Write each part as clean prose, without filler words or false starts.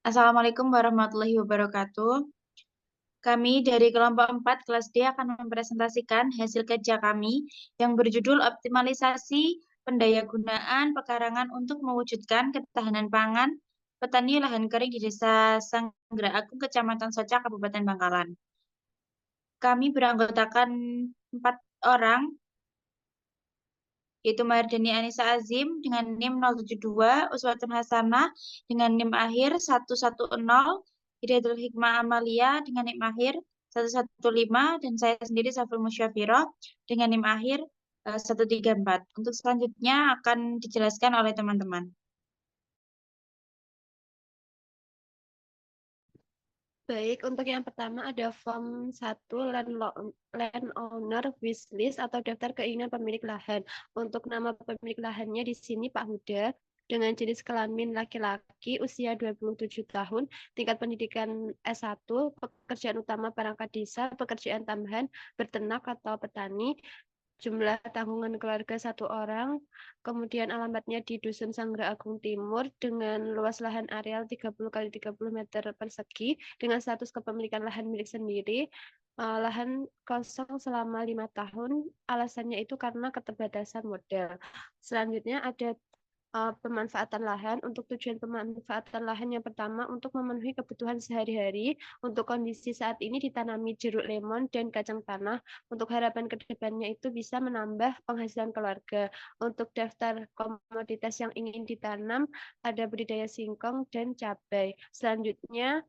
Assalamualaikum warahmatullahi wabarakatuh. Kami dari kelompok 4 kelas D akan mempresentasikan hasil kerja kami yang berjudul optimalisasi pendayagunaan pekarangan untuk mewujudkan ketahanan pangan petani lahan kering di Desa Sanggera Agung, Kecamatan Soca, Kabupaten Bangkalan. Kami beranggotakan 4 orang, yaitu Mardani Anissa Azim dengan NIM 072, Uswatun Hasanah dengan NIM akhir 110, Hidayatul Hikmah Amalia dengan NIM akhir 115, dan saya sendiri Safrul Musyafiroh dengan NIM akhir 134. Untuk selanjutnya akan dijelaskan oleh teman-teman. Baik, untuk yang pertama ada form 1 landowner wishlist atau daftar keinginan pemilik lahan. Untuk nama pemilik lahannya di sini Pak Huda dengan jenis kelamin laki-laki, usia 27 tahun, tingkat pendidikan S1, pekerjaan utama perangkat desa, pekerjaan tambahan, berternak atau petani, jumlah tanggungan keluarga 1 orang, kemudian alamatnya di Dusun Sanggera Agung Timur dengan luas lahan areal 30 kali 30 meter persegi dengan status kepemilikan lahan milik sendiri, lahan kosong selama 5 tahun, alasannya itu karena keterbatasan modal. Selanjutnya ada pemanfaatan lahan. Untuk tujuan pemanfaatan lahan yang pertama untuk memenuhi kebutuhan sehari-hari. Untuk kondisi saat ini ditanami jeruk lemon dan kacang tanah. Untuk harapan ke depannya itu bisa menambah penghasilan keluarga. Untuk daftar komoditas yang ingin ditanam ada budidaya singkong dan cabai. Selanjutnya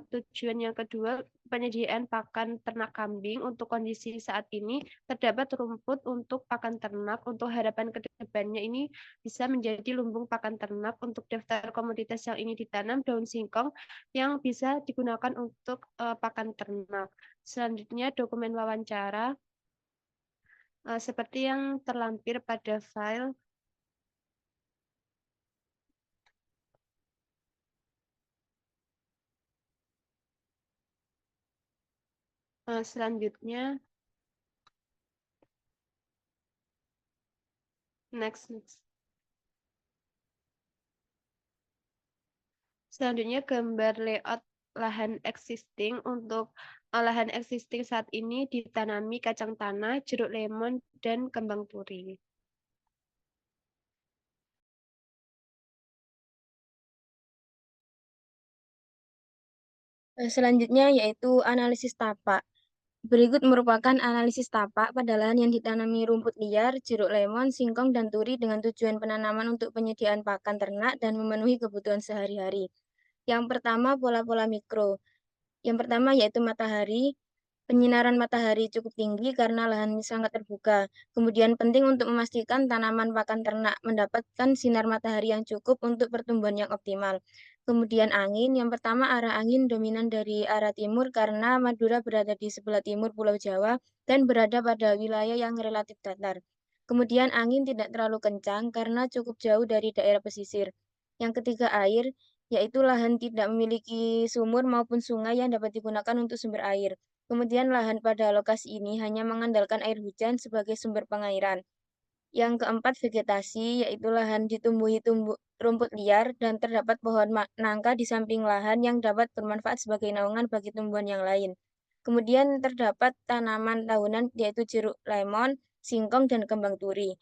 tujuan yang kedua, penyediaan pakan ternak kambing. Untuk kondisi saat ini terdapat rumput untuk pakan ternak. Untuk harapan ke depannya ini bisa menjadi lumbung pakan ternak. Untuk daftar komoditas yang ini ditanam, daun singkong yang bisa digunakan untuk pakan ternak. Selanjutnya dokumen wawancara seperti yang terlampir pada file. Selanjutnya next. Selanjutnya gambar layout lahan existing. Untuk lahan existing saat ini ditanami kacang tanah, jeruk lemon, dan kembang turi. Selanjutnya yaitu analisis tapak. Berikut merupakan analisis tapak pada lahan yang ditanami rumput liar, jeruk lemon, singkong, dan turi dengan tujuan penanaman untuk penyediaan pakan ternak dan memenuhi kebutuhan sehari-hari. Yang pertama, pola-pola mikro. Yang pertama yaitu matahari. Penyinaran matahari cukup tinggi karena lahan sangat terbuka. Kemudian penting untuk memastikan tanaman pakan ternak mendapatkan sinar matahari yang cukup untuk pertumbuhan yang optimal. Kemudian angin, yang pertama arah angin dominan dari arah timur karena Madura berada di sebelah timur Pulau Jawa dan berada pada wilayah yang relatif datar. Kemudian angin tidak terlalu kencang karena cukup jauh dari daerah pesisir. Yang ketiga air, yaitu lahan tidak memiliki sumur maupun sungai yang dapat digunakan untuk sumber air. Kemudian lahan pada lokasi ini hanya mengandalkan air hujan sebagai sumber pengairan. Yang keempat vegetasi, yaitu lahan ditumbuhi rumput liar dan terdapat pohon nangka di samping lahan yang dapat bermanfaat sebagai naungan bagi tumbuhan yang lain. Kemudian terdapat tanaman tahunan yaitu jeruk lemon, singkong, dan kembang turi.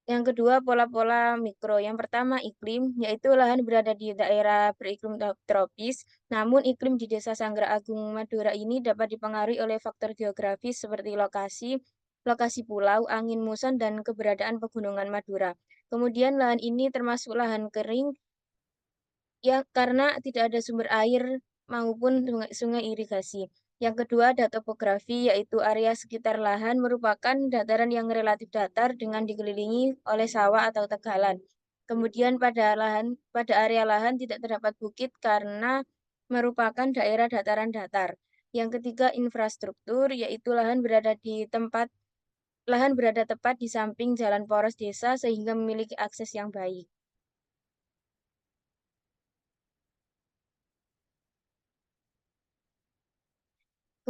Yang kedua, pola-pola mikro. Yang pertama, iklim, yaitu lahan berada di daerah beriklim tropis. Namun, iklim di Desa Sanggera Agung Madura ini dapat dipengaruhi oleh faktor geografis seperti lokasi pulau, angin muson, dan keberadaan pegunungan Madura. Kemudian, lahan ini termasuk lahan kering ya karena tidak ada sumber air maupun sungai irigasi. Yang kedua ada topografi, yaitu area sekitar lahan merupakan dataran yang relatif datar dengan dikelilingi oleh sawah atau tegalan. Kemudian pada area lahan tidak terdapat bukit karena merupakan daerah dataran datar. Yang ketiga infrastruktur, yaitu lahan berada tepat di samping jalan poros desa sehingga memiliki akses yang baik.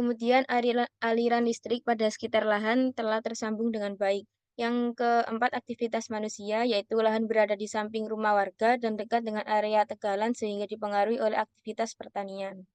Kemudian aliran listrik pada sekitar lahan telah tersambung dengan baik. Yang keempat, aktivitas manusia, yaitu lahan berada di samping rumah warga dan dekat dengan area tegalan sehingga dipengaruhi oleh aktivitas pertanian.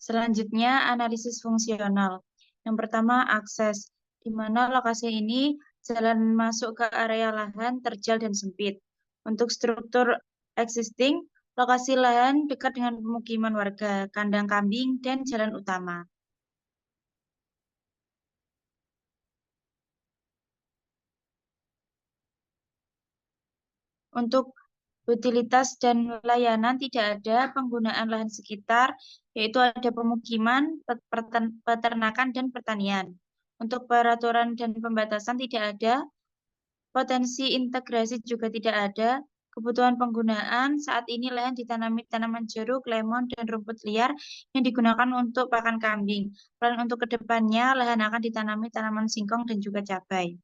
Selanjutnya, analisis fungsional. Yang pertama, akses, di mana lokasi ini jalan masuk ke area lahan terjal dan sempit. Untuk struktur existing, lokasi lahan dekat dengan pemukiman warga, kandang kambing, dan jalan utama. Untuk utilitas dan layanan tidak ada penggunaan lahan sekitar, yaitu ada pemukiman, peternakan, dan pertanian. Untuk peraturan dan pembatasan tidak ada, potensi integrasi juga tidak ada, kebutuhan penggunaan saat ini lahan ditanami tanaman jeruk, lemon, dan rumput liar yang digunakan untuk pakan kambing. Plan untuk kedepannya lahan akan ditanami tanaman singkong dan juga cabai.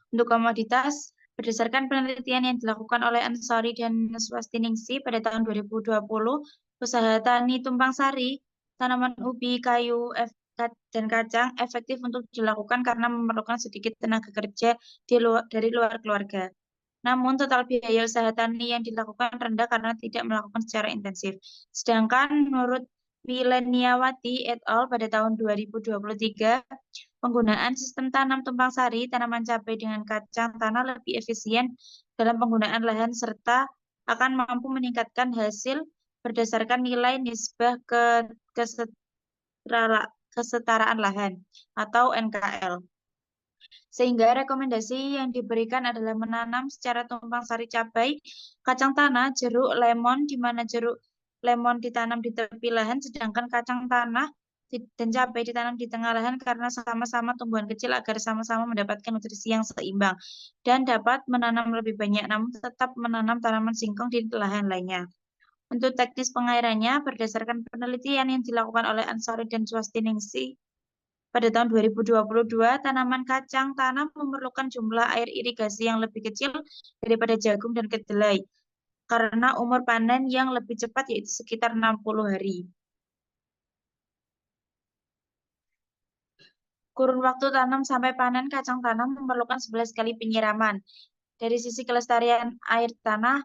Untuk komoditas, berdasarkan penelitian yang dilakukan oleh Ansori dan Swastiningsi pada tahun 2020, usaha tani tumpang sari, tanaman ubi, kayu, dan kacang efektif untuk dilakukan karena memerlukan sedikit tenaga kerja dari luar keluarga. Namun, total biaya usaha tani yang dilakukan rendah karena tidak melakukan secara intensif. Sedangkan menurut Mileniawati et al. Pada tahun 2023, penggunaan sistem tanam tumpang sari tanaman cabai dengan kacang tanah lebih efisien dalam penggunaan lahan serta akan mampu meningkatkan hasil berdasarkan nilai nisbah kesetaraan lahan atau NKL. Sehingga rekomendasi yang diberikan adalah menanam secara tumpang sari cabai, kacang tanah, jeruk, lemon, di mana jeruk lemon ditanam di tepi lahan, sedangkan kacang tanah dan cabai ditanam di tengah lahan karena sama-sama tumbuhan kecil agar sama-sama mendapatkan nutrisi yang seimbang dan dapat menanam lebih banyak, namun tetap menanam tanaman singkong di lahan lainnya. Untuk teknis pengairannya, berdasarkan penelitian yang dilakukan oleh Ansori dan Swastiningsi, pada tahun 2022, tanaman kacang tanah memerlukan jumlah air irigasi yang lebih kecil daripada jagung dan kedelai karena umur panen yang lebih cepat yaitu sekitar 60 hari. Kurun waktu tanam sampai panen kacang tanah memerlukan 11 kali penyiraman. Dari sisi kelestarian air tanah,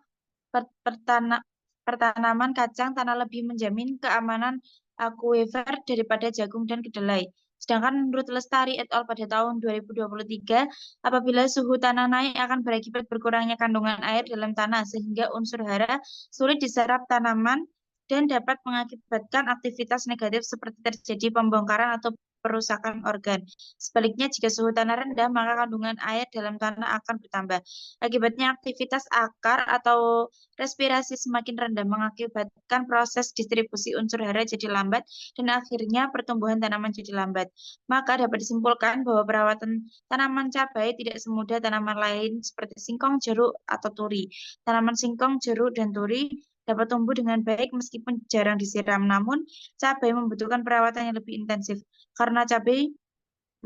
pertanaman kacang tanah lebih menjamin keamanan akuifer daripada jagung dan kedelai. Sedangkan menurut Lestari et al. Pada tahun 2023, apabila suhu tanah naik akan berakibat berkurangnya kandungan air dalam tanah sehingga unsur hara sulit diserap tanaman dan dapat mengakibatkan aktivitas negatif seperti terjadi pembongkaran atau perusakan organ. Sebaliknya, jika suhu tanah rendah, maka kandungan air dalam tanah akan bertambah. Akibatnya, aktivitas akar atau respirasi semakin rendah mengakibatkan proses distribusi unsur hara jadi lambat dan akhirnya pertumbuhan tanaman jadi lambat. Maka dapat disimpulkan bahwa perawatan tanaman cabai tidak semudah tanaman lain seperti singkong, jeruk, atau turi. Tanaman singkong, jeruk, dan turi dapat tumbuh dengan baik meskipun jarang disiram. Namun, cabai membutuhkan perawatan yang lebih intensif. Karena cabai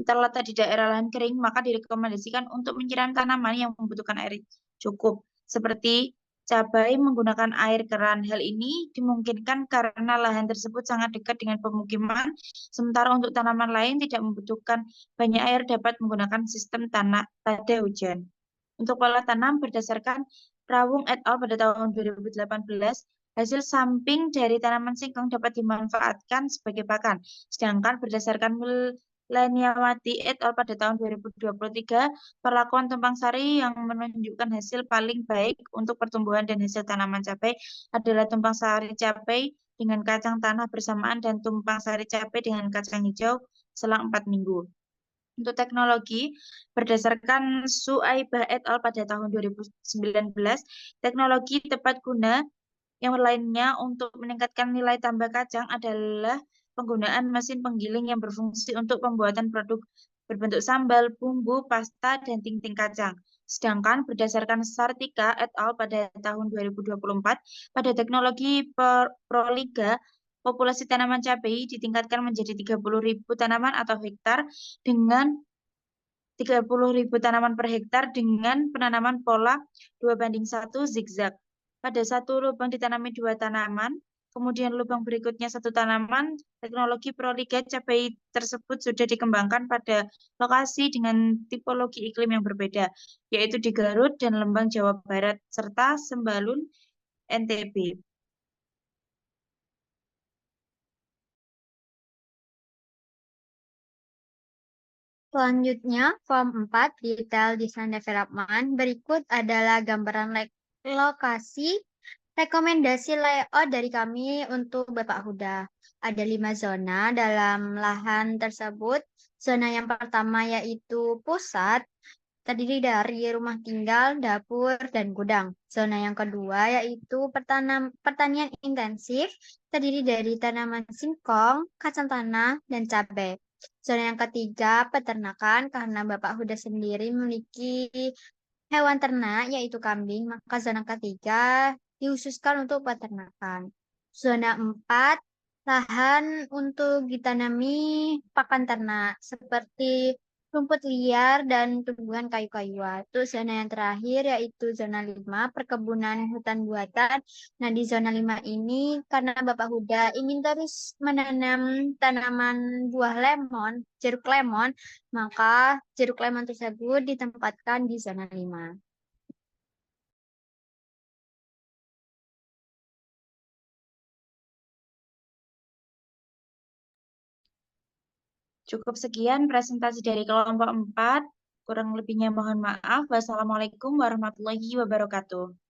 terletak di daerah lahan kering, maka direkomendasikan untuk menyiram tanaman yang membutuhkan air cukup, seperti cabai menggunakan air keran. Hal ini dimungkinkan karena lahan tersebut sangat dekat dengan pemukiman, sementara untuk tanaman lain tidak membutuhkan banyak air dapat menggunakan sistem tanah pada hujan. Untuk pola tanam berdasarkan Rawung et al. Pada tahun 2018, hasil samping dari tanaman singkong dapat dimanfaatkan sebagai pakan. Sedangkan berdasarkan Leniawati et al. Pada tahun 2023, perlakuan tumpang sari yang menunjukkan hasil paling baik untuk pertumbuhan dan hasil tanaman cabai adalah tumpang sari cabai dengan kacang tanah bersamaan dan tumpang sari cabai dengan kacang hijau selang 4 minggu. Untuk teknologi, berdasarkan Suaibah et al. Pada tahun 2019, teknologi tepat guna yang lainnya untuk meningkatkan nilai tambah kacang adalah penggunaan mesin penggiling yang berfungsi untuk pembuatan produk berbentuk sambal, bumbu, pasta, dan ting-ting kacang. Sedangkan berdasarkan Sartika et al. Pada tahun 2024, pada teknologi Proliga, populasi tanaman cabai ditingkatkan menjadi 30.000 tanaman atau hektar dengan 30.000 tanaman per hektar dengan penanaman pola 2:1 zigzag. Pada satu lubang ditanami 2 tanaman, Kemudian lubang berikutnya 1 tanaman. Teknologi proliga cabai tersebut sudah dikembangkan pada lokasi dengan tipologi iklim yang berbeda, yaitu di Garut dan Lembang, Jawa Barat, serta Sembalun, NTB. Selanjutnya, form 4, detail design development. Berikut adalah gambaran lokasi rekomendasi layout dari kami untuk Bapak Huda. Ada 5 zona dalam lahan tersebut. Zona yang pertama yaitu pusat, terdiri dari rumah tinggal, dapur, dan gudang. Zona yang kedua yaitu pertanian intensif, terdiri dari tanaman singkong, kacang tanah, dan cabai. Zona yang ketiga, peternakan, karena Bapak Huda sendiri memiliki hewan ternak, yaitu kambing, maka zona ketiga dikhususkan untuk peternakan. Zona 4, lahan untuk ditanami pakan ternak, seperti rumput liar dan tumbuhan kayu-kayuan. Itu zona yang terakhir yaitu zona 5, perkebunan hutan buatan. Nah, di zona 5 ini karena Bapak Huda ingin terus menanam tanaman buah lemon, jeruk lemon, maka jeruk lemon tersebut ditempatkan di zona 5. Cukup sekian presentasi dari kelompok 4. Kurang lebihnya mohon maaf. Wassalamualaikum warahmatullahi wabarakatuh.